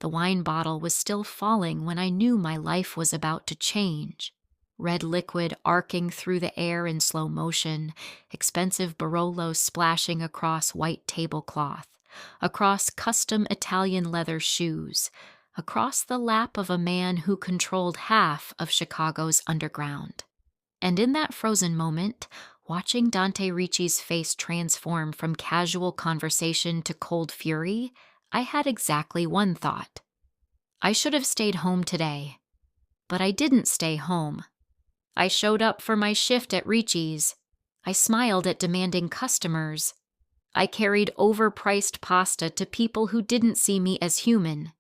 The wine bottle was still falling when I knew my life was about to change. Red liquid arcing through the air in slow motion, expensive Barolo splashing across white tablecloth, across custom Italian leather shoes, across the lap of a man who controlled half of Chicago's underground. And in that frozen moment, watching Dante Ricci's face transform from casual conversation to cold fury, I had exactly one thought. I should have stayed home today. But I didn't stay home. I showed up for my shift at Ricci's. I smiled at demanding customers. I carried overpriced pasta to people who didn't see me as human.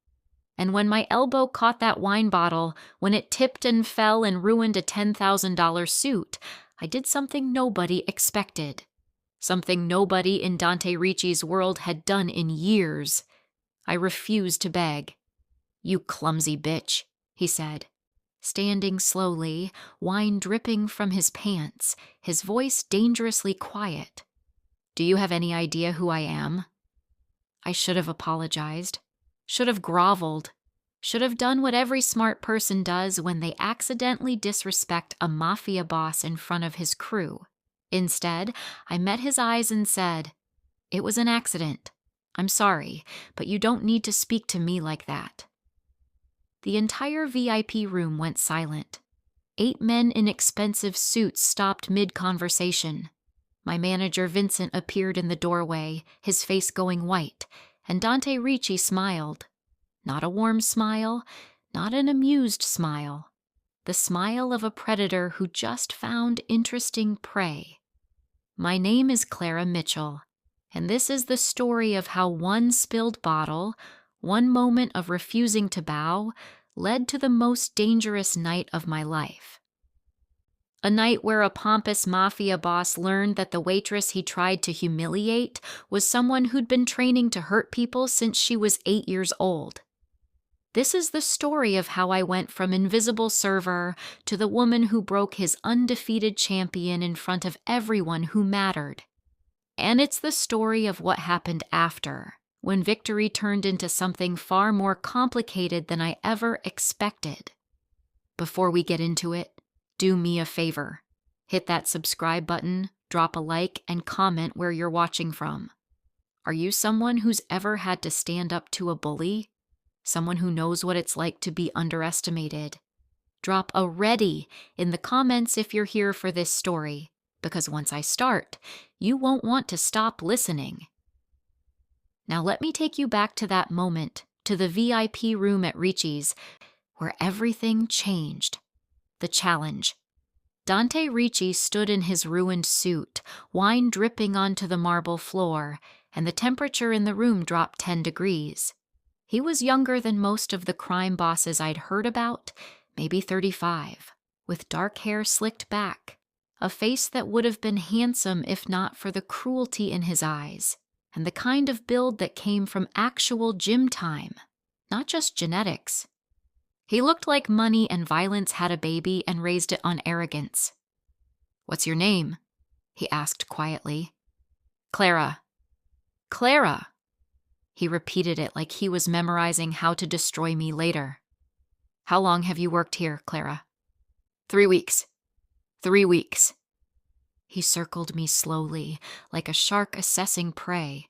And when my elbow caught that wine bottle, when it tipped and fell and ruined a $10,000 suit, I did something nobody expected. Something nobody in Dante Ricci's world had done in years. I refused to beg. "You clumsy bitch," he said. Standing slowly, wine dripping from his pants, his voice dangerously quiet. "Do you have any idea who I am?" I should have apologized, should have groveled, should have done what every smart person does when they accidentally disrespect a mafia boss in front of his crew. Instead, I met his eyes and said, "It was an accident. I'm sorry, but you don't need to speak to me like that." The entire VIP room went silent. 8 men in expensive suits stopped mid-conversation. My manager Vincent appeared in the doorway, his face going white, and Dante Ricci smiled. Not a warm smile, not an amused smile. The smile of a predator who just found interesting prey. My name is Clara Mitchell, and this is the story of how one spilled bottle, one moment of refusing to bow, led to the most dangerous night of my life. A night where a pompous mafia boss learned that the waitress he tried to humiliate was someone who'd been training to hurt people since she was 8 years old. This is the story of how I went from invisible server to the woman who broke his undefeated champion in front of everyone who mattered. And it's the story of what happened after, when victory turned into something far more complicated than I ever expected. Before we get into it, do me a favor. Hit that subscribe button, drop a like, and comment where you're watching from. Are you someone who's ever had to stand up to a bully? Someone who knows what it's like to be underestimated? Drop a ready in the comments if you're here for this story, because once I start, you won't want to stop listening. Now let me take you back to that moment, to the VIP room at Ricci's, where everything changed. The challenge. Dante Ricci stood in his ruined suit, wine dripping onto the marble floor, and the temperature in the room dropped 10 degrees. He was younger than most of the crime bosses I'd heard about, maybe 35, with dark hair slicked back, a face that would have been handsome if not for the cruelty in his eyes, and the kind of build that came from actual gym time, not just genetics. He looked like money and violence had a baby and raised it on arrogance. "What's your name?" he asked quietly. "Clara." "Clara." He repeated it like he was memorizing how to destroy me later. "How long have you worked here, Clara?" 3 weeks. 3 weeks. He circled me slowly, like a shark assessing prey.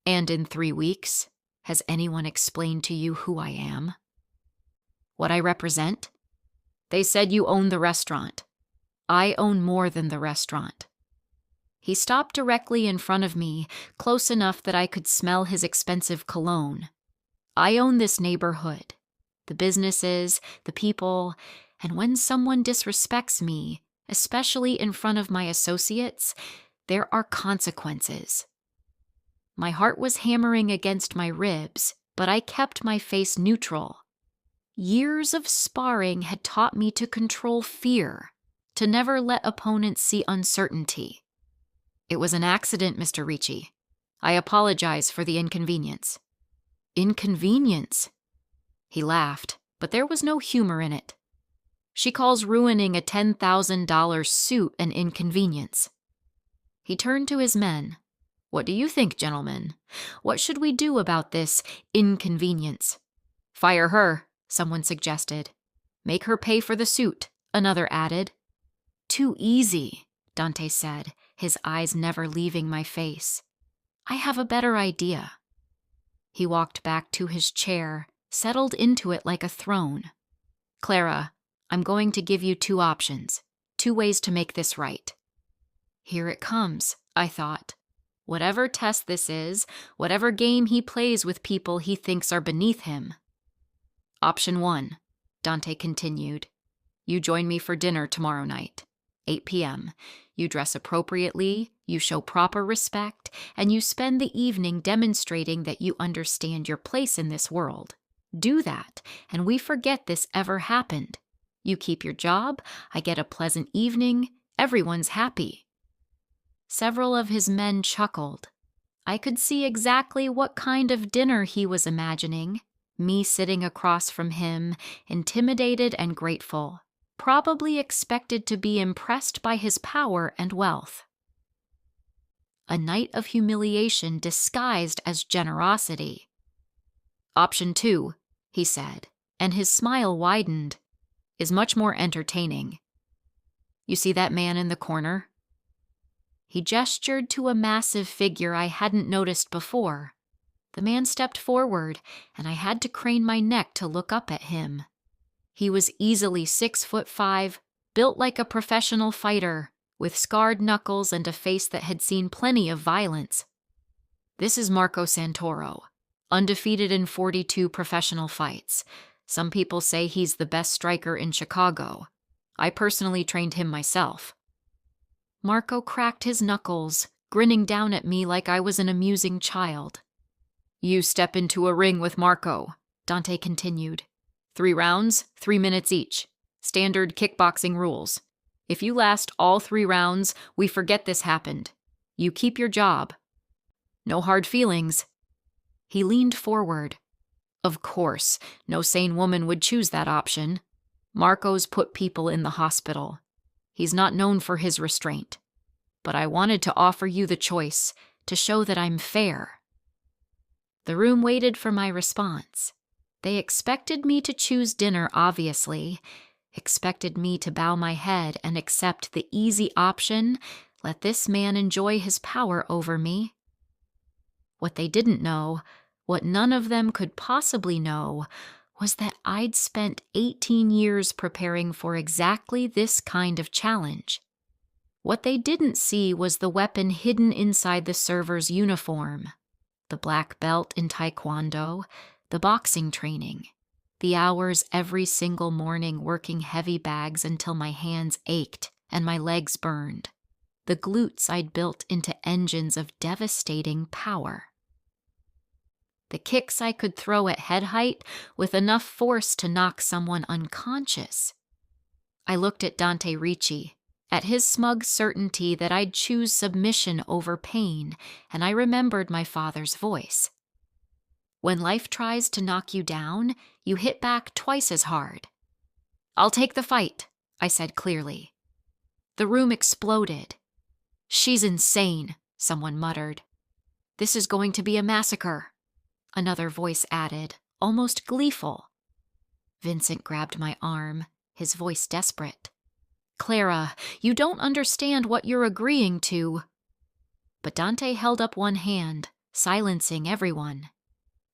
"And in 3 weeks, has anyone explained to you who I am? What I represent? They said you own the restaurant. I own more than the restaurant." He stopped directly in front of me, close enough that I could smell his expensive cologne. "I own this neighborhood, the businesses, the people, and when someone disrespects me, especially in front of my associates, there are consequences." My heart was hammering against my ribs, but I kept my face neutral. Years of sparring had taught me to control fear, to never let opponents see uncertainty. "It was an accident, Mr. Ricci. I apologize for the inconvenience." "Inconvenience?" He laughed, but there was no humor in it. "She calls ruining a $10,000 suit an inconvenience." He turned to his men. "What do you think, gentlemen? What should we do about this inconvenience?" Fire her, someone suggested. Make her pay for the suit, another added. Too easy, Dante said, his eyes never leaving my face. I have a better idea. He walked back to his chair, settled into it like a throne. Clara, I'm going to give you 2 options, 2 ways to make this right. Here it comes, I thought. Whatever test this is, whatever game he plays with people he thinks are beneath him. Option 1, Dante continued. You join me for dinner tomorrow night, 8 p.m. You dress appropriately, you show proper respect, and you spend the evening demonstrating that you understand your place in this world. Do that, and we forget this ever happened. You keep your job, I get a pleasant evening, everyone's happy. Several of his men chuckled. I could see exactly what kind of dinner he was imagining. Me sitting across from him, intimidated and grateful, probably expected to be impressed by his power and wealth. A night of humiliation disguised as generosity. Option 2, he said, and his smile widened, is much more entertaining. You see that man in the corner? He gestured to a massive figure I hadn't noticed before. The man stepped forward, and I had to crane my neck to look up at him. He was easily 6'5", built like a professional fighter, with scarred knuckles and a face that had seen plenty of violence. This is Marco Santoro, undefeated in 42 professional fights. Some people say he's the best striker in Chicago. I personally trained him myself. Marco cracked his knuckles, grinning down at me like I was an amusing child. You step into a ring with Marco, Dante continued. 3 rounds, 3 minutes each. Standard kickboxing rules. If you last all 3 rounds, we forget this happened. You keep your job. No hard feelings. He leaned forward. Of course, no sane woman would choose that option. Marco's put people in the hospital. He's not known for his restraint. But I wanted to offer you the choice, to show that I'm fair. The room waited for my response. They expected me to choose dinner, obviously, expected me to bow my head and accept the easy option, let this man enjoy his power over me. What they didn't know, what none of them could possibly know, was that I'd spent 18 years preparing for exactly this kind of challenge. What they didn't see was the weapon hidden inside the server's uniform, the black belt in Taekwondo, the boxing training, the hours every single morning working heavy bags until my hands ached and my legs burned, the glutes I'd built into engines of devastating power. The kicks I could throw at head height with enough force to knock someone unconscious. I looked at Dante Ricci, at his smug certainty that I'd choose submission over pain, and I remembered my father's voice. When life tries to knock you down, you hit back twice as hard. I'll take the fight, I said clearly. The room exploded. She's insane, someone muttered. This is going to be a massacre, another voice added, almost gleeful. Vincent grabbed my arm, his voice desperate. Clara, you don't understand what you're agreeing to. But Dante held up one hand, silencing everyone.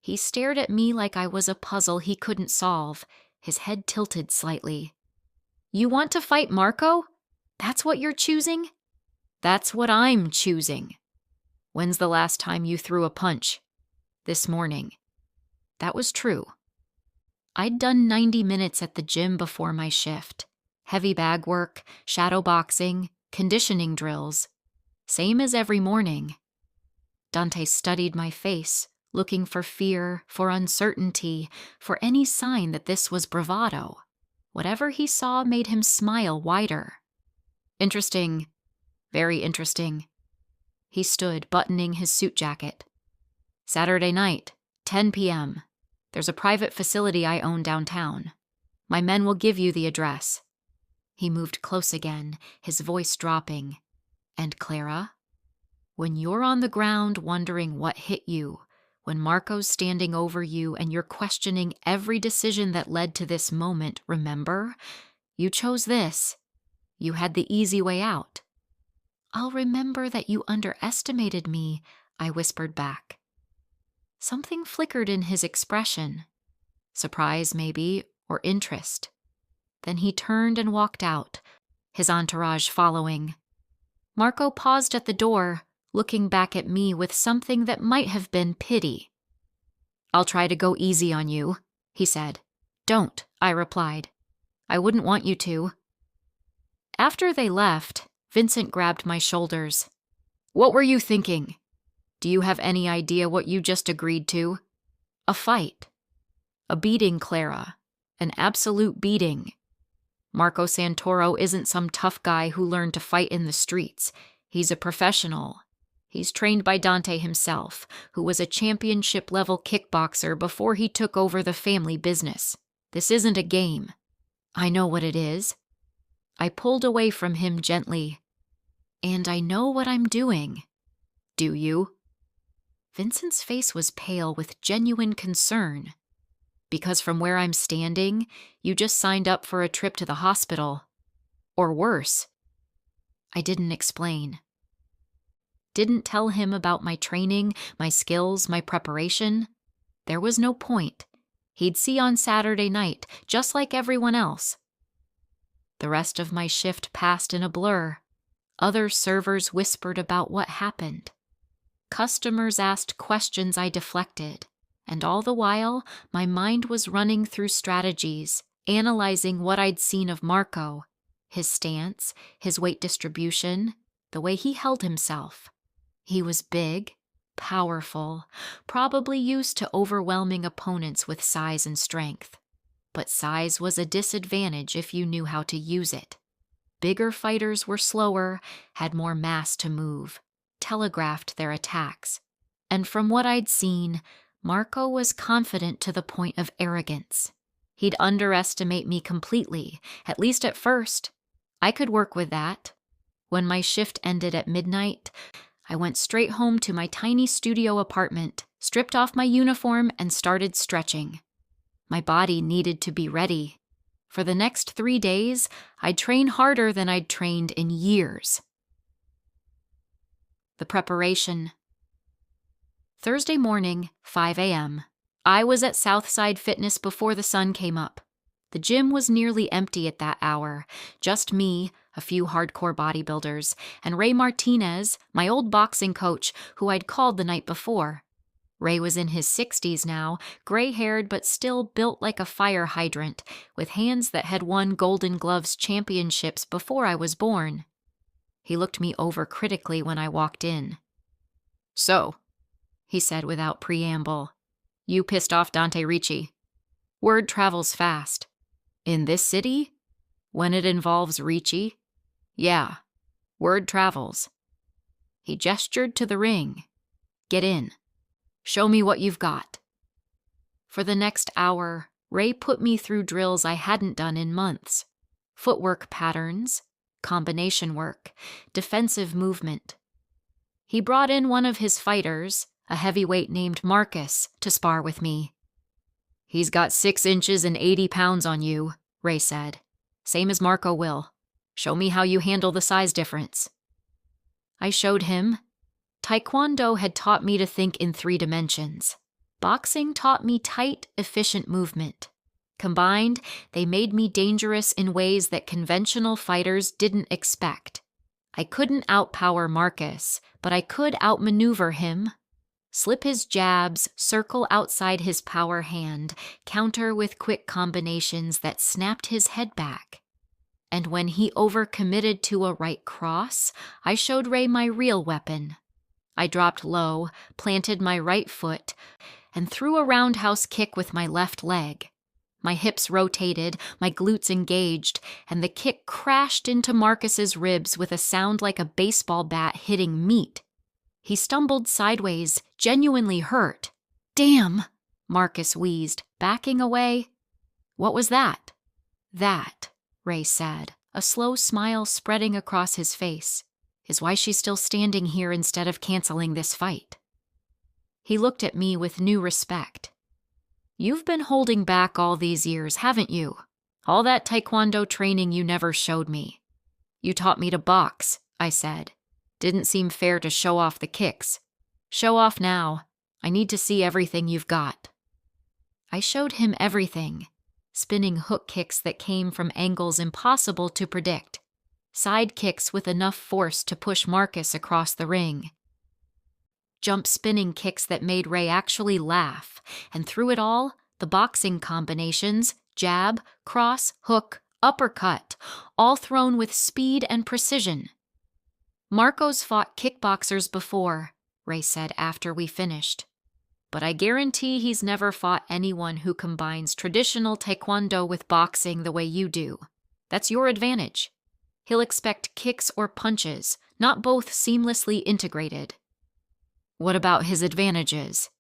He stared at me like I was a puzzle he couldn't solve, his head tilted slightly. You want to fight Marco? That's what you're choosing? That's what I'm choosing. When's the last time you threw a punch? This morning. That was true. I'd done 90 minutes at the gym before my shift. Heavy bag work, shadow boxing, conditioning drills. Same as every morning. Dante studied my face, looking for fear, for uncertainty, for any sign that this was bravado. Whatever he saw made him smile wider. Interesting. Very interesting. He stood, buttoning his suit jacket. Saturday night, 10 p.m. There's a private facility I own downtown. My men will give you the address. He moved close again, his voice dropping. And Clara? When you're on the ground wondering what hit you, When Marco's standing over you and you're questioning every decision that led to this moment, remember? You chose this. You had the easy way out. I'll remember that you underestimated me, I whispered back. Something flickered in his expression. Surprise, maybe, or interest. Then he turned and walked out, his entourage following. Marco paused at the door, looking back at me with something that might have been pity. I'll try to go easy on you, he said. Don't, I replied. I wouldn't want you to. After they left, Vincent grabbed my shoulders. What were you thinking? Do you have any idea what you just agreed to? A fight. A beating, Clara. An absolute beating. Marco Santoro isn't some tough guy who learned to fight in the streets. He's a professional. He's trained by Dante himself, who was a championship-level kickboxer before he took over the family business. This isn't a game. I know what it is. I pulled away from him gently. And I know what I'm doing. Do you? Vincent's face was pale with genuine concern. Because from where I'm standing, you just signed up for a trip to the hospital. Or worse. I didn't explain. Didn't tell him about my training, my skills, my preparation. There was no point. He'd see on Saturday night, just like everyone else. The rest of my shift passed in a blur. Other servers whispered about what happened. Customers asked questions I deflected. And all the while, my mind was running through strategies, analyzing what I'd seen of Marco, his stance, his weight distribution, the way he held himself. He was big, powerful, probably used to overwhelming opponents with size and strength. But size was a disadvantage if you knew how to use it. Bigger fighters were slower, had more mass to move, telegraphed their attacks. And from what I'd seen, Marco was confident to the point of arrogance. He'd underestimate me completely, at least at first. I could work with that. When my shift ended at midnight, I went straight home to my tiny studio apartment, stripped off my uniform, and started stretching. My body needed to be ready. For the next 3 days, I'd train harder than I'd trained in years. The preparation. Thursday morning, 5 a.m. I was at Southside Fitness before the sun came up. The gym was nearly empty at that hour. Just me, a few hardcore bodybuilders, and Ray Martinez, my old boxing coach, who I'd called the night before. Ray was in his 60s now, gray-haired but still built like a fire hydrant, with hands that had won Golden Gloves championships before I was born. He looked me over critically when I walked in. So, he said without preamble, you pissed off Dante Ricci. Word travels fast. In this city? When it involves Ricci? Yeah, word travels. He gestured to the ring. Get in. Show me what you've got. For the next hour, Ray put me through drills I hadn't done in months. Footwork patterns, combination work, defensive movement. He brought in one of his fighters, a heavyweight named Marcus, to spar with me. He's got 6 inches and 80 pounds on you, Ray said. Same as Marco will. Show me how you handle the size difference. I showed him. Taekwondo had taught me to think in 3 dimensions. Boxing taught me tight, efficient movement. Combined, they made me dangerous in ways that conventional fighters didn't expect. I couldn't outpower Marcus, but I could outmaneuver him. Slip his jabs, circle outside his power hand, counter with quick combinations that snapped his head back. And when he overcommitted to a right cross, I showed Ray my real weapon. I dropped low, planted my right foot, and threw a roundhouse kick with my left leg. My hips rotated, my glutes engaged, and the kick crashed into Marcus's ribs with a sound like a baseball bat hitting meat. He stumbled sideways, genuinely hurt. Damn, Marcus wheezed, backing away. What was that? That, Ray said, a slow smile spreading across his face, is why she's still standing here instead of canceling this fight. He looked at me with new respect. "You've been holding back all these years, haven't you? All that Taekwondo training you never showed me." "You taught me to box," I said. "Didn't seem fair to show off the kicks." "Show off now. I need to see everything you've got." I showed him everything. Spinning hook kicks that came from angles impossible to predict. Side kicks with enough force to push Marcus across the ring. Jump spinning kicks that made Ray actually laugh. And through it all, the boxing combinations, jab, cross, hook, uppercut, all thrown with speed and precision. "Marco's fought kickboxers before," Ray said after we finished. "But I guarantee he's never fought anyone who combines traditional Taekwondo with boxing the way you do. That's your advantage. He'll expect kicks or punches, not both seamlessly integrated." "What about his advantages?"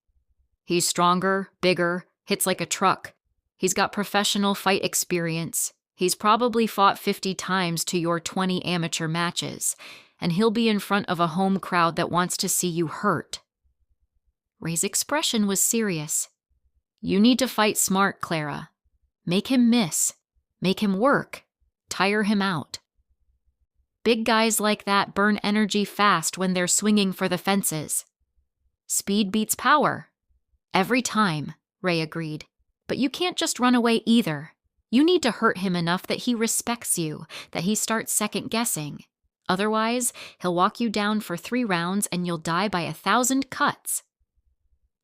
"He's stronger, bigger, hits like a truck. He's got professional fight experience. He's probably fought 50 times to your 20 amateur matches, and he'll be in front of a home crowd that wants to see you hurt." Ray's expression was serious. "You need to fight smart, Clara. Make him miss. Make him work. Tire him out. Big guys like that burn energy fast when they're swinging for the fences." "Speed beats power." "Every time," Ray agreed. "But you can't just run away either. You need to hurt him enough that he respects you, that he starts second-guessing. Otherwise, he'll walk you down for 3 rounds and you'll die by 1,000 cuts."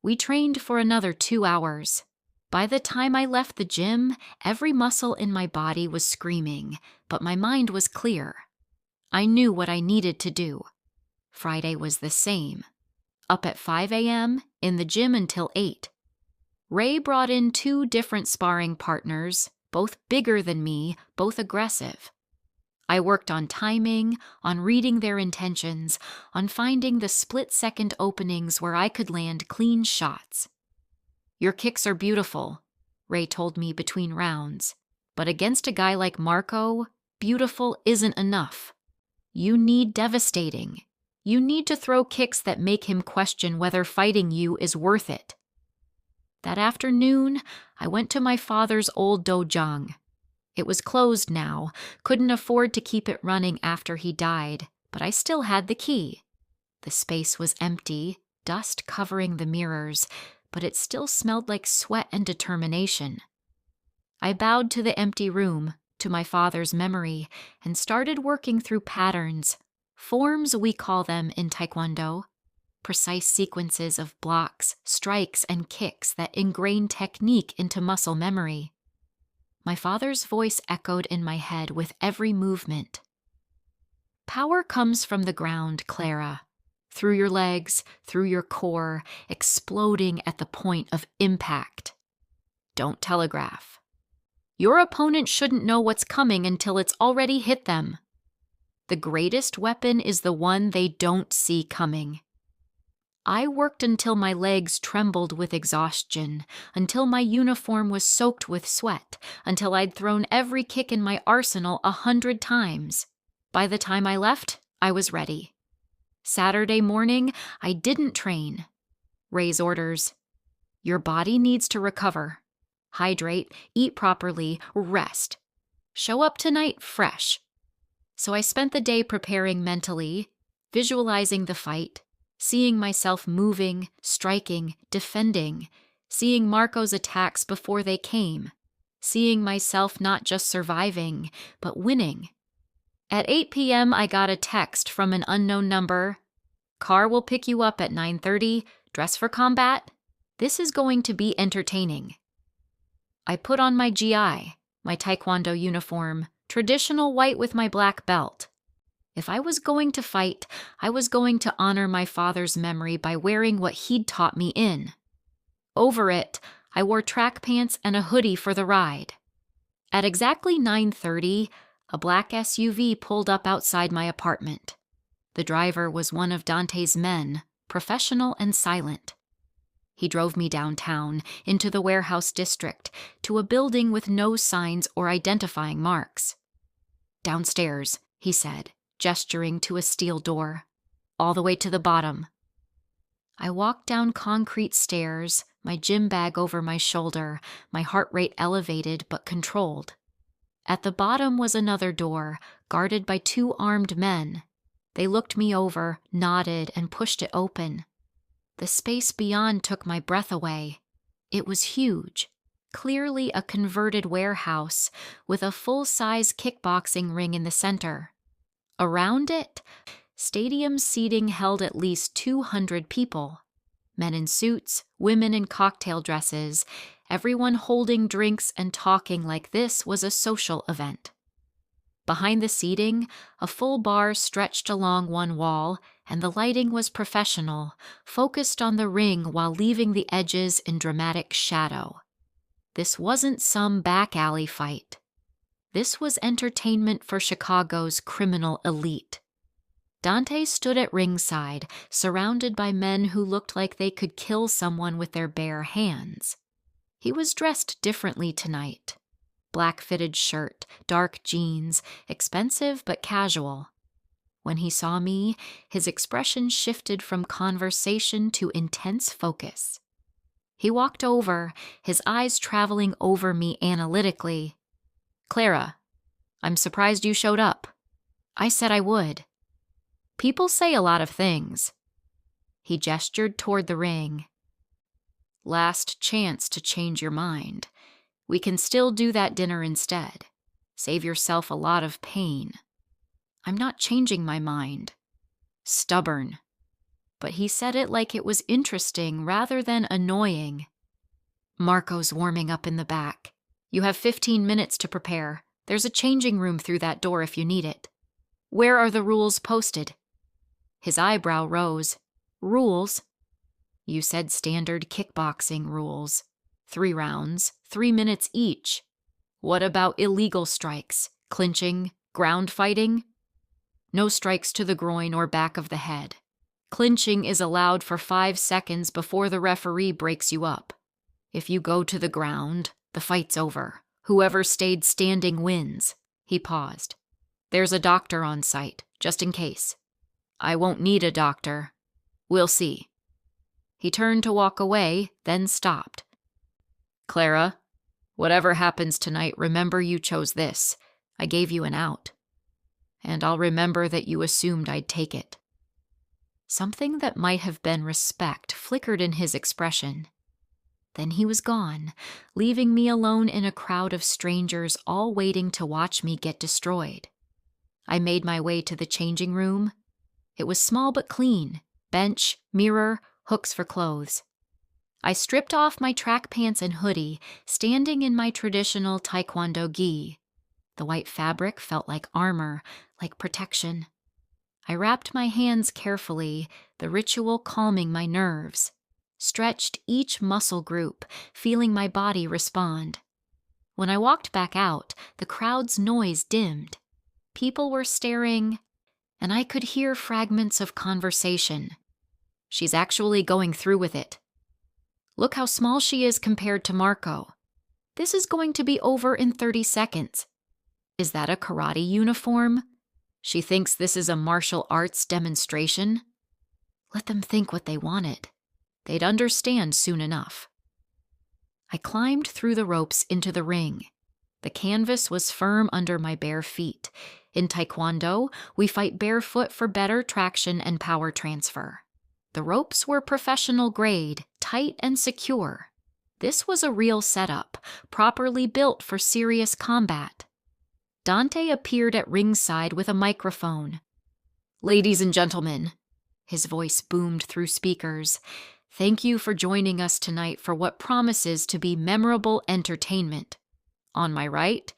We trained for another 2 hours. By the time I left the gym, every muscle in my body was screaming, but my mind was clear. I knew what I needed to do. Friday was the same. Up at 5 a.m., in the gym until 8. Ray brought in 2 different sparring partners, both bigger than me, both aggressive. I worked on timing, on reading their intentions, on finding the split-second openings where I could land clean shots. "Your kicks are beautiful," Ray told me between rounds. "But against a guy like Marco, beautiful isn't enough. You need devastating. You need to throw kicks that make him question whether fighting you is worth it." That afternoon, I went to my father's old dojang. It was closed now, couldn't afford to keep it running after he died, but I still had the key. The space was empty, dust covering the mirrors, but it still smelled like sweat and determination. I bowed to the empty room, to my father's memory, and started working through patterns. Forms, we call them in Taekwondo. Precise sequences of blocks, strikes, and kicks that ingrain technique into muscle memory. My father's voice echoed in my head with every movement. "Power comes from the ground, Clara. Through your legs, through your core, exploding at the point of impact. Don't telegraph. Your opponent shouldn't know what's coming until it's already hit them. The greatest weapon is the one they don't see coming." I worked until my legs trembled with exhaustion, until my uniform was soaked with sweat, until I'd thrown every kick in my arsenal 100 times. By the time I left, I was ready. Saturday morning, I didn't train. Ray's orders: "Your body needs to recover. Hydrate, eat properly, rest. Show up tonight fresh." So I spent the day preparing mentally, visualizing the fight, seeing myself moving, striking, defending, seeing Marco's attacks before they came, seeing myself not just surviving, but winning. At 8 p.m., I got a text from an unknown number. "Car will pick you up at 9:30. Dress for combat. This is going to be entertaining." I put on my GI, my Taekwondo uniform, traditional white with my black belt. If I was going to fight, I was going to honor my father's memory by wearing what he'd taught me in. Over it, I wore track pants and a hoodie for the ride. At exactly 9:30, a black SUV pulled up outside my apartment. The driver was one of Dante's men, professional and silent. He drove me downtown, into the warehouse district, to a building with no signs or identifying marks. "Downstairs," he said, gesturing to a steel door. "All the way to the bottom." I walked down concrete stairs, my gym bag over my shoulder, my heart rate elevated but controlled. At the bottom was another door, guarded by 2 armed men. They looked me over, nodded, and pushed it open. The space beyond took my breath away. It was huge, clearly a converted warehouse, with a full-size kickboxing ring in the center. Around it, stadium seating held at least 200 people. Men in suits, women in cocktail dresses, everyone holding drinks and talking like this was a social event. Behind the seating, a full bar stretched along one wall, and the lighting was professional, focused on the ring while leaving the edges in dramatic shadow. This wasn't some back alley fight. This was entertainment for Chicago's criminal elite. Dante stood at ringside, surrounded by men who looked like they could kill someone with their bare hands. He was dressed differently tonight. Black fitted shirt, dark jeans, expensive but casual. When he saw me, his expression shifted from conversation to intense focus. He walked over, his eyes traveling over me analytically. "Clara, I'm surprised you showed up. I said I would. People say a lot of things." He gestured toward the ring. "Last chance to change your mind. We can still do that dinner instead. Save yourself a lot of pain." I'm not changing my mind. Stubborn. But he said it like it was interesting rather than annoying. "Marco's warming up in the back. You have 15 minutes to prepare. There's a changing room through that door if you need it. Where are the rules posted?" His eyebrow rose. "Rules? You said standard kickboxing rules. 3 rounds, 3 minutes each. What about illegal strikes, clinching, ground fighting?" "No strikes to the groin or back of the head. Clinching is allowed for 5 seconds before the referee breaks you up. If you go to the ground, the fight's over. Whoever stayed standing wins." He paused. "There's a doctor on site, just in case." "I won't need a doctor. We'll see." He turned to walk away, then stopped. "Clara, whatever happens tonight, remember you chose this. I gave you an out. And I'll remember that you assumed I'd take it." Something that might have been respect flickered in his expression. Then he was gone, leaving me alone in a crowd of strangers all waiting to watch me get destroyed. I made my way to the changing room. It was small but clean. Bench, mirror, hooks for clothes. I stripped off my track pants and hoodie, standing in my traditional Taekwondo gi. The white fabric felt like armor, like protection. I wrapped my hands carefully, the ritual calming my nerves. Stretched each muscle group, feeling my body respond. When I walked back out, the crowd's noise dimmed. People were staring, and I could hear fragments of conversation. "She's actually going through with it. Look how small she is compared to Marco. This is going to be over in 30 seconds. Is that a karate uniform? She thinks this is a martial arts demonstration." Let them think what they wanted. They'd understand soon enough. I climbed through the ropes into the ring. The canvas was firm under my bare feet. In Taekwondo, we fight barefoot for better traction and power transfer. The ropes were professional grade, tight and secure. This was a real setup, properly built for serious combat. Dante appeared at ringside with a microphone. "Ladies and gentlemen," his voice boomed through speakers, "thank you for joining us tonight for what promises to be memorable entertainment. On my right,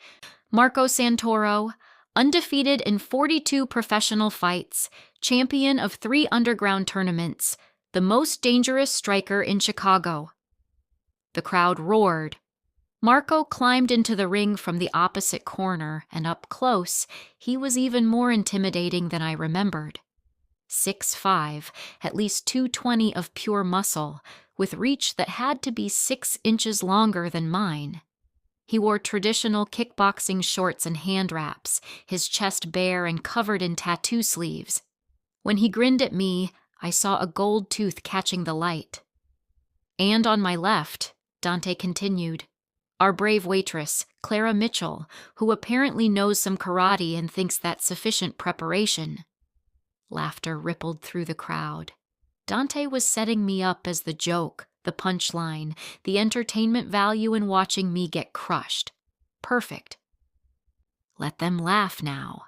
Marco Santoro, undefeated in 42 professional fights, champion of 3 underground tournaments, the most dangerous striker in Chicago." The crowd roared. Marco climbed into the ring from the opposite corner, and up close, he was even more intimidating than I remembered. 6'5", at least 220 of pure muscle, with reach that had to be 6 inches longer than mine. He wore traditional kickboxing shorts and hand wraps, his chest bare and covered in tattoo sleeves. When he grinned at me, I saw a gold tooth catching the light. And on my left, Dante continued, our brave waitress, Clara Mitchell, who apparently knows some karate and thinks that's sufficient preparation. Laughter rippled through the crowd. Dante was setting me up as the joke, the punchline, the entertainment value in watching me get crushed. Perfect. Let them laugh now.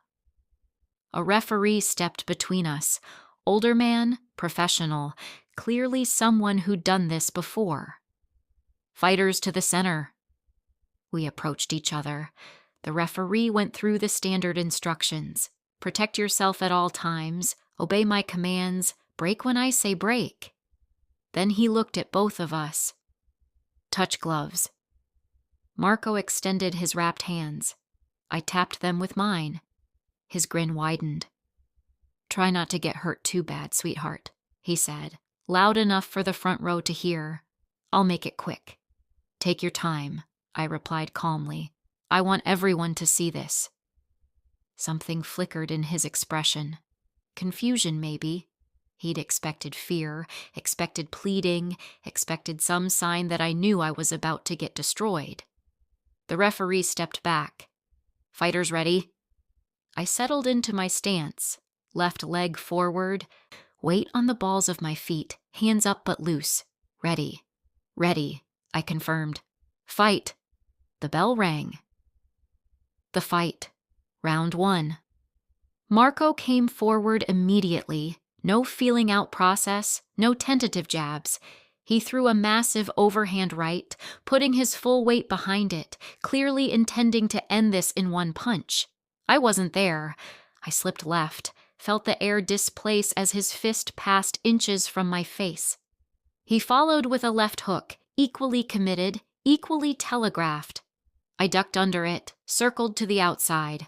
A referee stepped between us. Older man, professional, clearly someone who'd done this before. Fighters to the center. We approached each other. The referee went through the standard instructions. Protect yourself at all times, obey my commands, break when I say break. Then he looked at both of us. Touch gloves. Marco extended his wrapped hands. I tapped them with mine. His grin widened. Try not to get hurt too bad, sweetheart, he said, loud enough for the front row to hear. I'll make it quick. Take your time, I replied calmly. I want everyone to see this. Something flickered in his expression. Confusion, maybe. He'd expected fear, expected pleading, expected some sign that I knew I was about to get destroyed. The referee stepped back. Fighters ready? I settled into my stance, left leg forward, weight on the balls of my feet, hands up but loose. Ready. Ready, I confirmed. Fight. The bell rang. The fight. Round 1. Marco came forward immediately. No feeling out process, no tentative jabs. He threw a massive overhand right, putting his full weight behind it, clearly intending to end this in one punch. I wasn't there. I slipped left, felt the air displace as his fist passed inches from my face. He followed with a left hook, equally committed, equally telegraphed. I ducked under it, circled to the outside.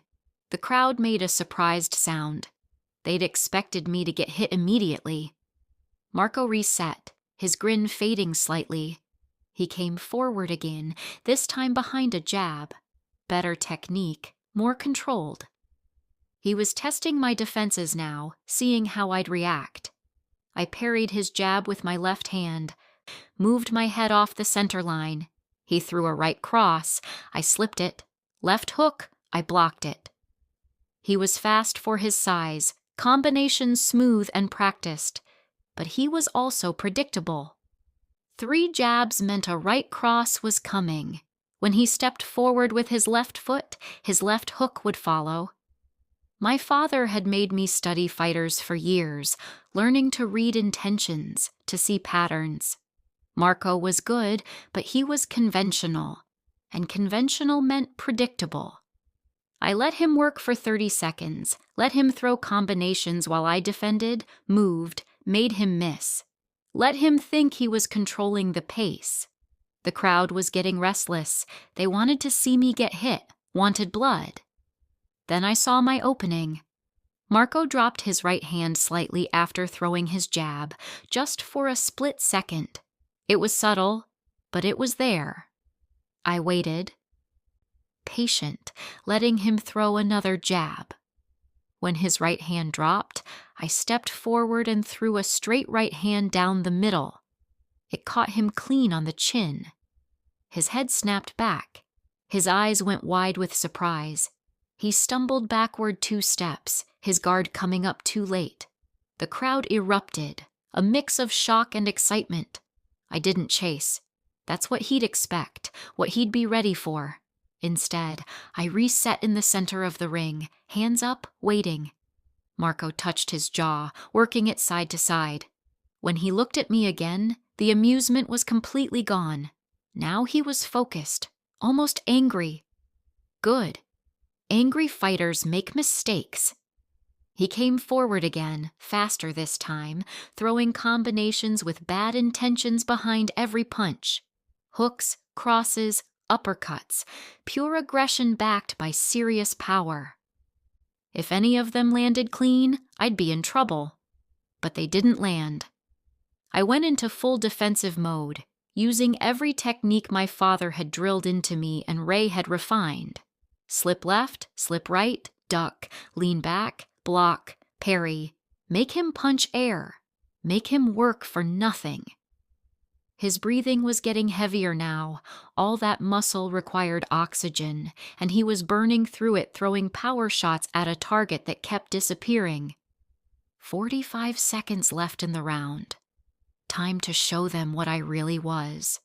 The crowd made a surprised sound. They'd expected me to get hit immediately. Marco reset, his grin fading slightly. He came forward again, this time behind a jab. Better technique, more controlled. He was testing my defenses now, seeing how I'd react. I parried his jab with my left hand, moved my head off the center line. He threw a right cross. I slipped it. Left hook. I blocked it. He was fast for his size, combinations smooth and practiced, but he was also predictable. 3 jabs meant a right cross was coming. When he stepped forward with his left foot, his left hook would follow. My father had made me study fighters for years, learning to read intentions, to see patterns. Marco was good, but he was conventional, and conventional meant predictable. I let him work for 30 seconds, let him throw combinations while I defended, moved, made him miss. Let him think he was controlling the pace. The crowd was getting restless. They wanted to see me get hit, wanted blood. Then I saw my opening. Marco dropped his right hand slightly after throwing his jab, just for a split second. It was subtle, but it was there. I waited, patient, letting him throw another jab. When his right hand dropped, I stepped forward and threw a straight right hand down the middle. It caught him clean on the chin. His head snapped back. His eyes went wide with surprise. He stumbled backward 2 steps, his guard coming up too late. The crowd erupted, a mix of shock and excitement. I didn't chase. That's what he'd expect, what he'd be ready for. Instead, I reset in the center of the ring, hands up, waiting. Marco touched his jaw, working it side to side. When he looked at me again, the amusement was completely gone. Now he was focused, almost angry. Good. Angry fighters make mistakes. He came forward again, faster this time, throwing combinations with bad intentions behind every punch. Hooks, crosses, uppercuts, pure aggression backed by serious power. If any of them landed clean, I'd be in trouble. But they didn't land. I went into full defensive mode, using every technique my father had drilled into me and Ray had refined. Slip left, slip right, duck, lean back, block, parry, make him punch air. Make him work for nothing. His breathing was getting heavier now. All that muscle required oxygen, and he was burning through it, throwing power shots at a target that kept disappearing. 45 seconds left in the round. Time to show them what I really was.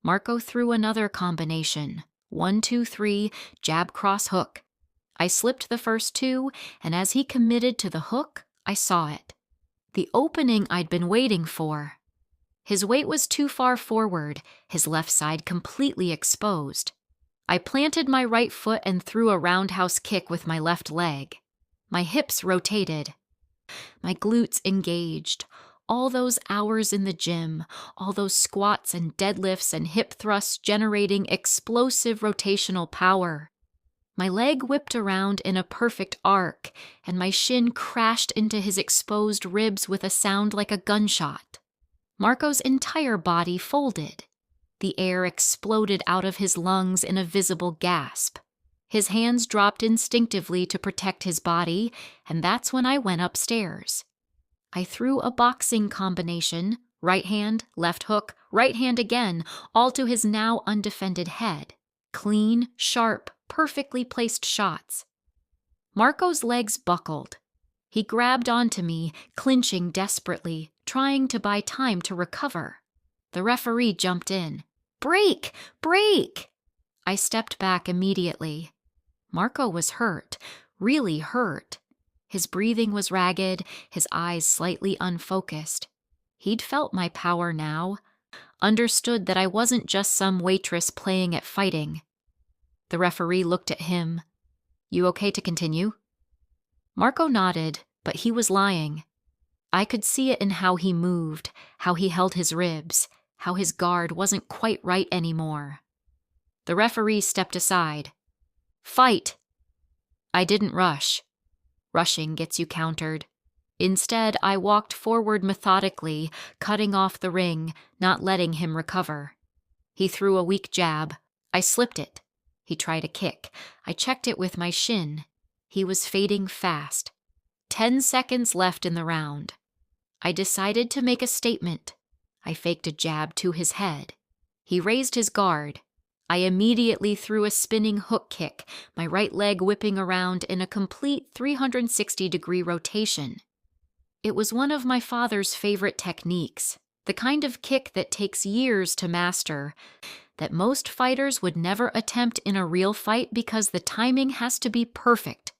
Marco threw another combination. 1, 2, 3, jab, cross, hook. I slipped the first two, and as he committed to the hook, I saw it. The opening I'd been waiting for. His weight was too far forward, his left side completely exposed. I planted my right foot and threw a roundhouse kick with my left leg. My hips rotated. My glutes engaged. All those hours in the gym, all those squats and deadlifts and hip thrusts generating explosive rotational power. My leg whipped around in a perfect arc, and my shin crashed into his exposed ribs with a sound like a gunshot. Marco's entire body folded. The air exploded out of his lungs in a visible gasp. His hands dropped instinctively to protect his body, and that's when I went upstairs. I threw a boxing combination, right hand, left hook, right hand again, all to his now undefended head. Clean, sharp, perfectly placed shots. Marco's legs buckled. He grabbed onto me, clinching desperately, trying to buy time to recover. The referee jumped in. "Break! Break!" I stepped back immediately. Marco was hurt, really hurt. His breathing was ragged, his eyes slightly unfocused. He'd felt my power now, understood that I wasn't just some waitress playing at fighting. The referee looked at him. "You okay to continue?" Marco nodded, but he was lying. I could see it in how he moved, how he held his ribs, how his guard wasn't quite right anymore. The referee stepped aside. "Fight!" I didn't rush. Rushing gets you countered. Instead, I walked forward methodically, cutting off the ring, not letting him recover. He threw a weak jab. I slipped it. He tried a kick. I checked it with my shin. He was fading fast. 10 seconds left in the round. I decided to make a statement. I faked a jab to his head. He raised his guard. I immediately threw a spinning hook kick, my right leg whipping around in a complete 360-degree rotation. It was one of my father's favorite techniques, the kind of kick that takes years to master, that most fighters would never attempt in a real fight because the timing has to be perfect.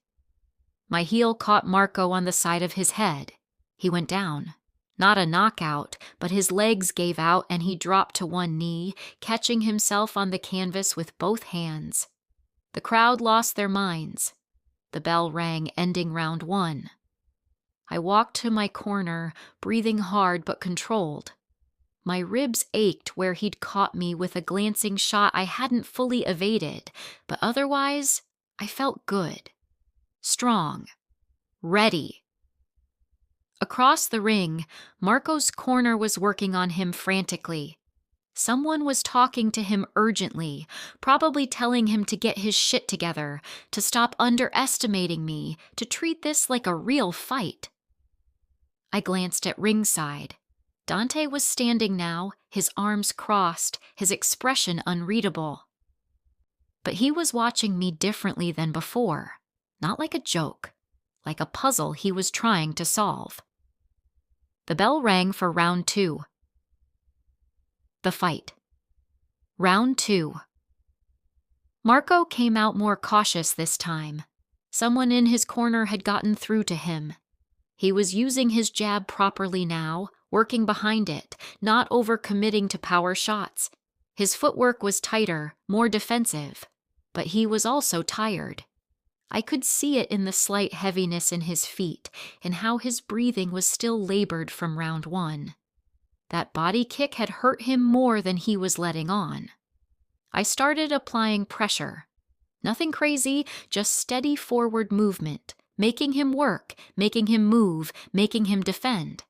My heel caught Marco on the side of his head. He went down. Not a knockout, but his legs gave out and he dropped to one knee, catching himself on the canvas with both hands. The crowd lost their minds. The bell rang, ending round 1. I walked to my corner, breathing hard but controlled. My ribs ached where he'd caught me with a glancing shot I hadn't fully evaded, but otherwise, I felt good. Strong. Ready. Across the ring, Marco's corner was working on him frantically. Someone was talking to him urgently, probably telling him to get his shit together, to stop underestimating me, to treat this like a real fight. I glanced at ringside. Dante was standing now, his arms crossed, his expression unreadable. But he was watching me differently than before, not like a joke, like a puzzle he was trying to solve. The bell rang for round 2. The fight. Round 2. Marco came out more cautious this time. Someone in his corner had gotten through to him. He was using his jab properly now, working behind it, not overcommitting to power shots. His footwork was tighter, more defensive, but he was also tired. I could see it in the slight heaviness in his feet, and how his breathing was still labored from round 1. That body kick had hurt him more than he was letting on. I started applying pressure. Nothing crazy, just steady forward movement, making him work, making him move, making him defend.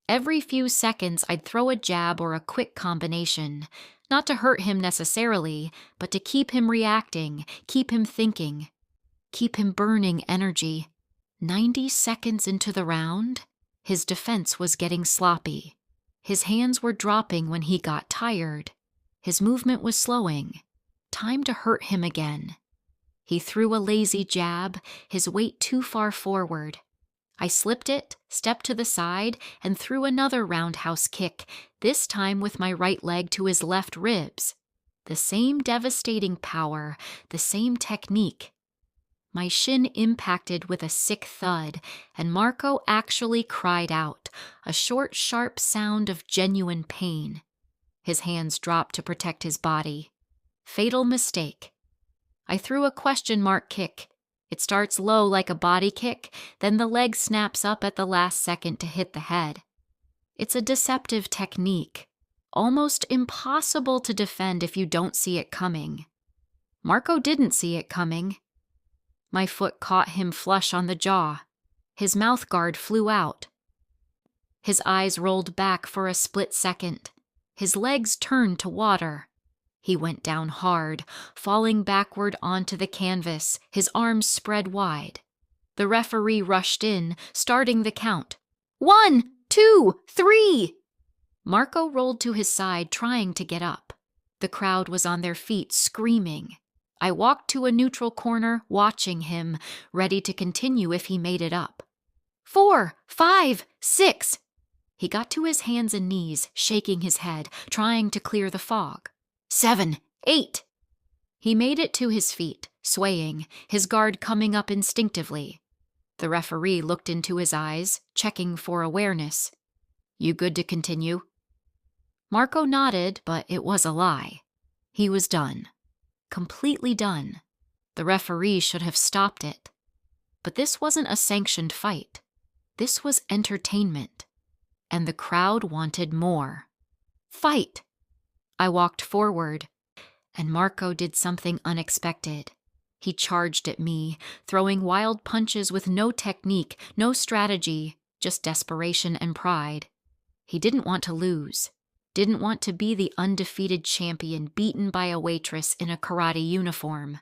Every few seconds I'd throw a jab or a quick combination, not to hurt him necessarily, but to keep him reacting, keep him thinking. Keep him burning energy. 90 seconds into the round, His defense was getting sloppy. His hands were dropping when he got tired. His movement was slowing. Time to hurt him again. He threw a lazy jab, his weight too far forward. I slipped it, stepped to the side, and threw another roundhouse kick, this time with my right leg to his left ribs. The same devastating power, the same technique. My shin impacted with a sick thud, and Marco actually cried out, a short, sharp sound of genuine pain. His hands dropped to protect his body. Fatal mistake. I threw a question mark kick. It starts low like a body kick, then the leg snaps up at the last second to hit the head. It's a deceptive technique, almost impossible to defend if you don't see it coming. Marco didn't see it coming. My foot caught him flush on the jaw. His mouth guard flew out. His eyes rolled back for a split second. His legs turned to water. He went down hard, falling backward onto the canvas, his arms spread wide. The referee rushed in, starting the count. 1, 2, 3! Marco rolled to his side, trying to get up. The crowd was on their feet, screaming. I walked to a neutral corner, watching him, ready to continue if he made it up. 4, 5, 6. He got to his hands and knees, shaking his head, trying to clear the fog. 7, 8. He made it to his feet, swaying, his guard coming up instinctively. The referee looked into his eyes, checking for awareness. You good to continue? Marco nodded, but it was a lie. He was done. Completely done. The referee should have stopped it. But this wasn't a sanctioned fight. This was entertainment. And the crowd wanted more. Fight! I walked forward, and Marco did something unexpected. He charged at me, throwing wild punches with no technique, no strategy, just desperation and pride. He didn't want to lose. Didn't want to be the undefeated champion beaten by a waitress in a karate uniform.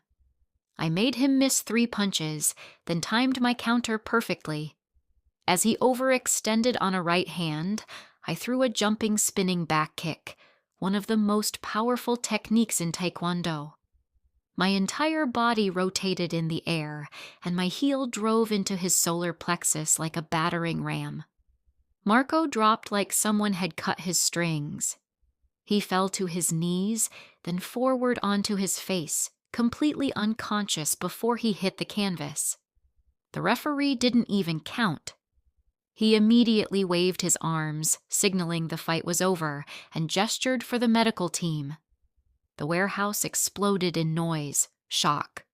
I made him miss 3 punches, then timed my counter perfectly. As he overextended on a right hand, I threw a jumping, spinning back kick, one of the most powerful techniques in Taekwondo. My entire body rotated in the air, and my heel drove into his solar plexus like a battering ram. Marco dropped like someone had cut his strings. He fell to his knees, then forward onto his face, completely unconscious before he hit the canvas. The referee didn't even count. He immediately waved his arms, signaling the fight was over, and gestured for the medical team. The warehouse exploded in noise, shock,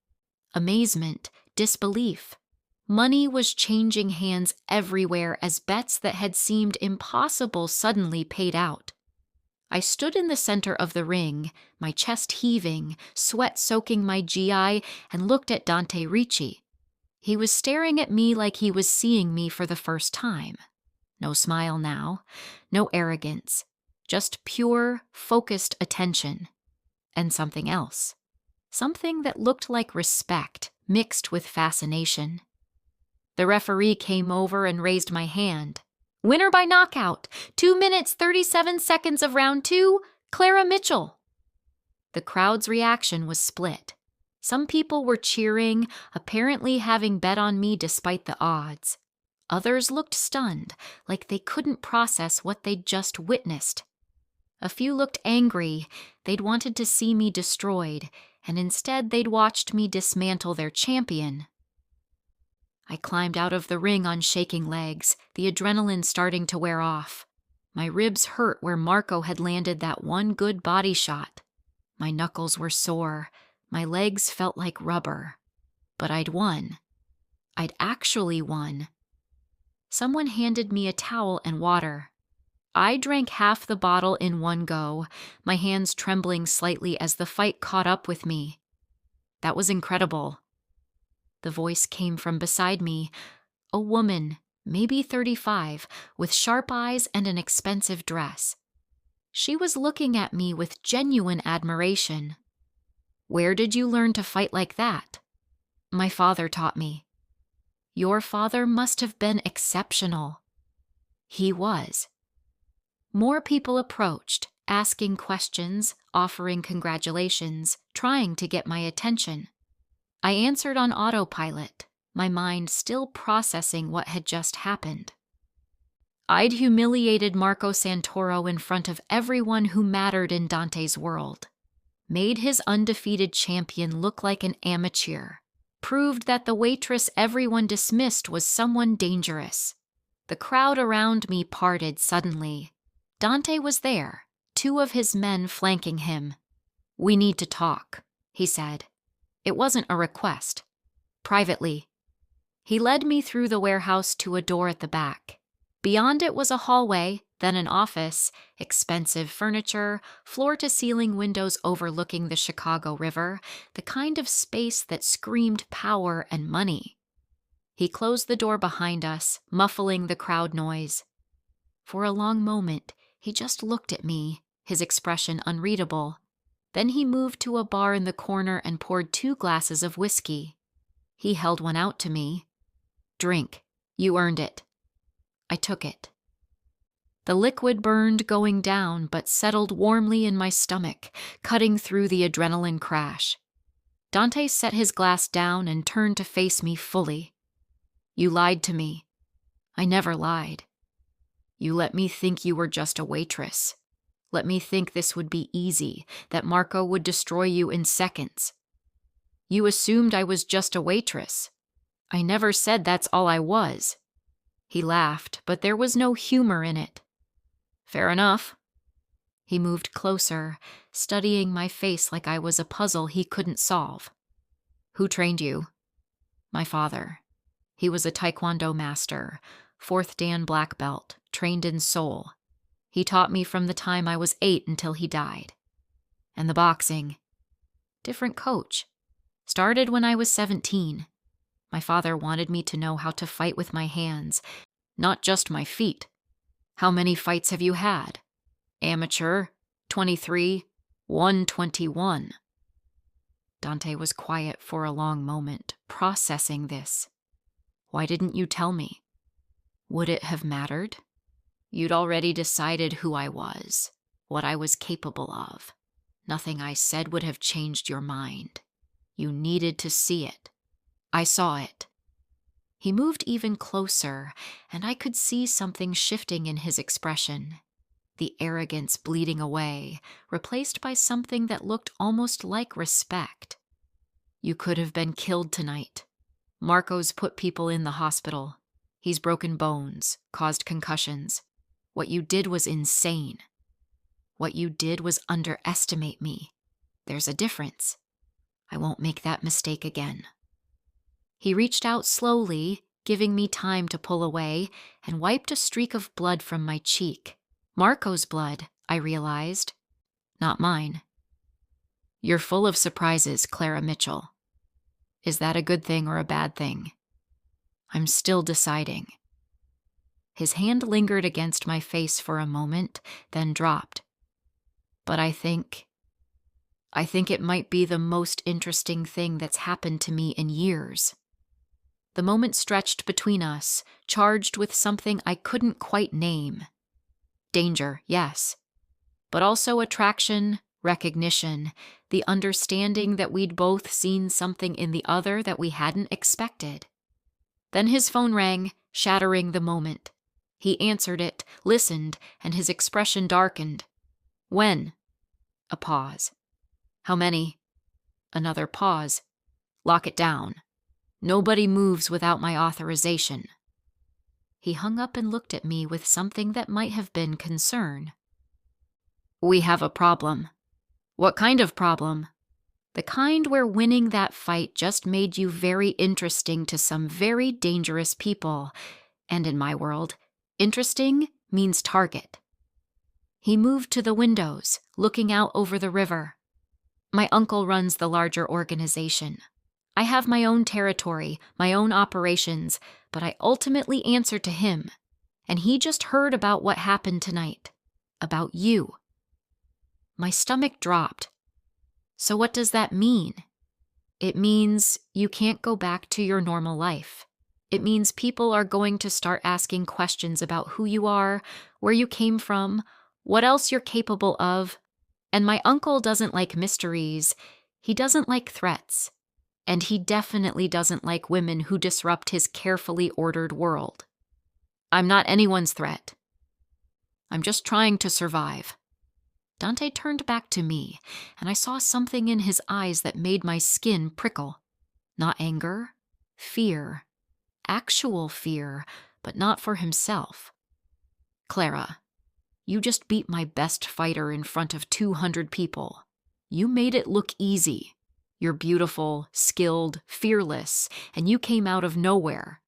amazement, disbelief. Money was changing hands everywhere as bets that had seemed impossible suddenly paid out. I stood in the center of the ring, my chest heaving, sweat soaking my GI, and looked at Dante Ricci. He was staring at me like he was seeing me for the first time. No smile now, no arrogance, just pure, focused attention. And something else. Something that looked like respect, mixed with fascination. The referee came over and raised my hand. Winner by knockout, 2 minutes 37 seconds of round 2, Clara Mitchell. The crowd's reaction was split. Some people were cheering, apparently having bet on me despite the odds. Others looked stunned, like they couldn't process what they'd just witnessed. A few looked angry, they'd wanted to see me destroyed, and instead they'd watched me dismantle their champion. I climbed out of the ring on shaking legs, the adrenaline starting to wear off. My ribs hurt where Marco had landed that one good body shot. My knuckles were sore, my legs felt like rubber. But I'd won. I'd actually won. Someone handed me a towel and water. I drank half the bottle in one go, my hands trembling slightly as the fight caught up with me. That was incredible. The voice came from beside me, a woman, maybe 35, with sharp eyes and an expensive dress. She was looking at me with genuine admiration. Where did you learn to fight like that? My father taught me. Your father must have been exceptional. He was. More people approached, asking questions, offering congratulations, trying to get my attention. I answered on autopilot, my mind still processing what had just happened. I'd humiliated Marco Santoro in front of everyone who mattered in Dante's world, made his undefeated champion look like an amateur, proved that the waitress everyone dismissed was someone dangerous. The crowd around me parted suddenly. Dante was there, 2 of his men flanking him. "We need to talk," he said. It wasn't a request. Privately. He led me through the warehouse to a door at the back. Beyond it was a hallway, then an office, expensive furniture, floor-to-ceiling windows overlooking the Chicago River, the kind of space that screamed power and money. He closed the door behind us, muffling the crowd noise. For a long moment, he just looked at me, his expression unreadable. Then he moved to a bar in the corner and poured 2 glasses of whiskey. He held one out to me. "Drink. You earned it." I took it. The liquid burned going down, but settled warmly in my stomach, cutting through the adrenaline crash. Dante set his glass down and turned to face me fully. "You lied to me." "I never lied." "You let me think you were just a waitress. Let me think this would be easy, that Marco would destroy you in seconds. You assumed I was just a waitress. I never said that's all I was." He laughed, but there was no humor in it. "Fair enough." He moved closer, studying my face like I was a puzzle he couldn't solve. "Who trained you?" "My father. He was a Taekwondo master, 4th Dan black belt, trained in Seoul. He taught me from the time I was 8 until he died. And the boxing. Different coach. Started when I was 17. My father wanted me to know how to fight with my hands, not just my feet. How many fights have you had?" "Amateur, 23, 121. Dante was quiet for a long moment, processing this. "Why didn't you tell me?" "Would it have mattered? You'd already decided who I was, what I was capable of. Nothing I said would have changed your mind. You needed to see it. I saw it." He moved even closer, and I could see something shifting in his expression. The arrogance bleeding away, replaced by something that looked almost like respect. "You could have been killed tonight. Marco's put people in the hospital. He's broken bones, caused concussions. What you did was insane. What you did was underestimate me. There's a difference. I won't make that mistake again." He reached out slowly, giving me time to pull away, and wiped a streak of blood from my cheek. Marco's blood, I realized. Not mine. "You're full of surprises, Clara Mitchell. Is that a good thing or a bad thing?" "I'm still deciding." His hand lingered against my face for a moment, then dropped. "But I think it might be the most interesting thing that's happened to me in years." The moment stretched between us, charged with something I couldn't quite name. Danger, yes, but also attraction, recognition, the understanding that we'd both seen something in the other that we hadn't expected. Then his phone rang, shattering the moment. He answered it, listened, and his expression darkened. "When?" A pause. "How many?" Another pause. "Lock it down. Nobody moves without my authorization." He hung up and looked at me with something that might have been concern. "We have a problem." "What kind of problem?" "The kind where winning that fight just made you very interesting to some very dangerous people. And in my world, interesting means target." He moved to the windows, looking out over the river. "My uncle runs the larger organization. I have my own territory, my own operations, but I ultimately answer to him. And he just heard about what happened tonight. About you." My stomach dropped. "So what does that mean?" "It means you can't go back to your normal life. It means people are going to start asking questions about who you are, where you came from, what else you're capable of. And my uncle doesn't like mysteries. He doesn't like threats. And he definitely doesn't like women who disrupt his carefully ordered world. I'm not anyone's threat. I'm just trying to survive. Dante turned back to me, and I saw something in his eyes that made my skin prickle. Not anger, fear. Actual fear, but not for himself. Clara, you just beat my best fighter in front of 200 people. You made it look easy. You're beautiful, skilled, fearless, and you came out of nowhere.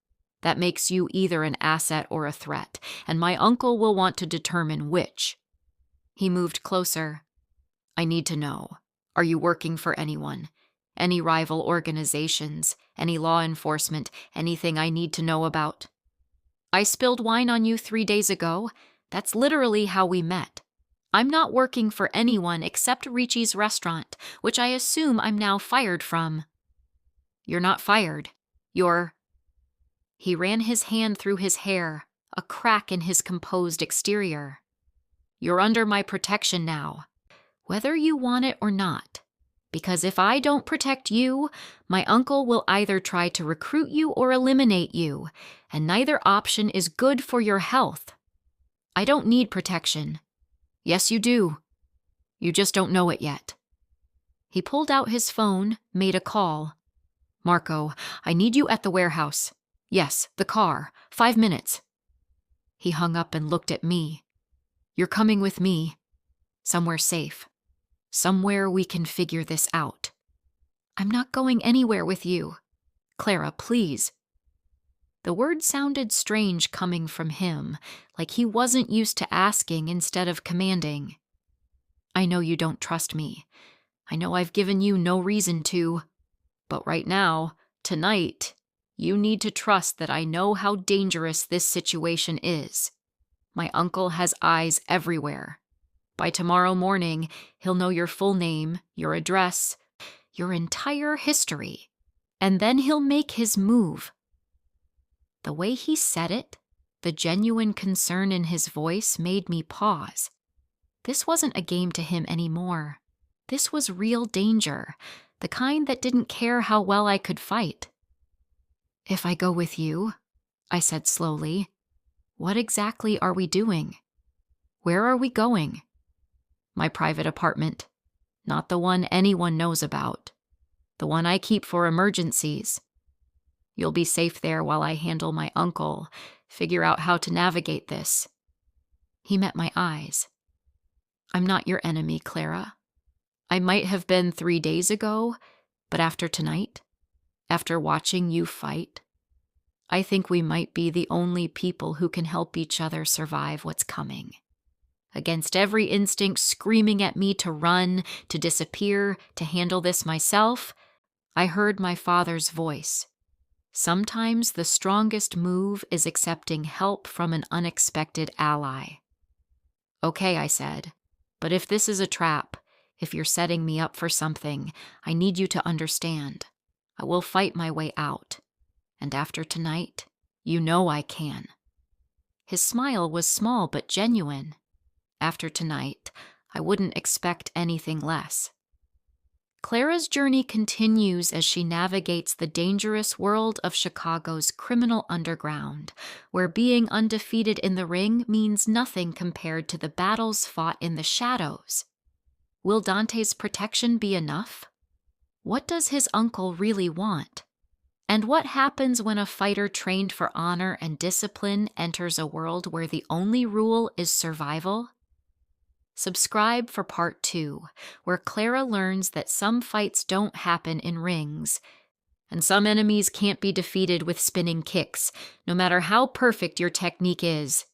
That makes you either an asset or a threat, and my uncle will want to determine which. He moved closer. I need to know. Are you working for anyone? Any rival organizations, any law enforcement, anything I need to know about? I spilled wine on you 3 days ago. That's literally how we met. I'm not working for anyone except Ricci's restaurant, which I assume I'm now fired from. You're not fired. You're... He ran his hand through his hair, a crack in his composed exterior. You're under my protection now, whether you want it or not. Because if I don't protect you, my uncle will either try to recruit you or eliminate you, and neither option is good for your health. I don't need protection. Yes, you do. You just don't know it yet. He pulled out his phone, made a call. Marco, I need you at the warehouse. Yes, the car. 5 minutes. He hung up and looked at me. You're coming with me. Somewhere safe. Somewhere we can figure this out. I'm not going anywhere with you. Clara, please. The word sounded strange coming from him, like he wasn't used to asking instead of commanding. I know you don't trust me. I know I've given you no reason to. But right now, tonight, you need to trust that I know how dangerous this situation is. My uncle has eyes everywhere. By tomorrow morning, he'll know your full name, your address, your entire history, and then he'll make his move. The way he said it, the genuine concern in his voice made me pause. This wasn't a game to him anymore. This was real danger, the kind that didn't care how well I could fight. If I go with you, I said slowly, what exactly are we doing? Where are we going? My private apartment. Not the one anyone knows about. The one I keep for emergencies. You'll be safe there while I handle my uncle, figure out how to navigate this. He met my eyes. I'm not your enemy, Clara. I might have been 3 days ago, but after tonight, after watching you fight, I think we might be the only people who can help each other survive what's coming. Against every instinct screaming at me to run, to disappear, to handle this myself, I heard my father's voice. Sometimes the strongest move is accepting help from an unexpected ally. Okay, I said, but if this is a trap, if you're setting me up for something, I need you to understand. I will fight my way out. And after tonight, you know I can. His smile was small but genuine. After tonight, I wouldn't expect anything less. Clara's journey continues as she navigates the dangerous world of Chicago's criminal underground, where being undefeated in the ring means nothing compared to the battles fought in the shadows. Will Dante's protection be enough? What does his uncle really want? And what happens when a fighter trained for honor and discipline enters a world where the only rule is survival? Subscribe for part 2, where Clara learns that some fights don't happen in rings, and some enemies can't be defeated with spinning kicks, no matter how perfect your technique is.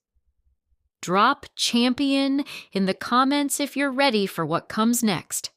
Drop champion in the comments if you're ready for what comes next.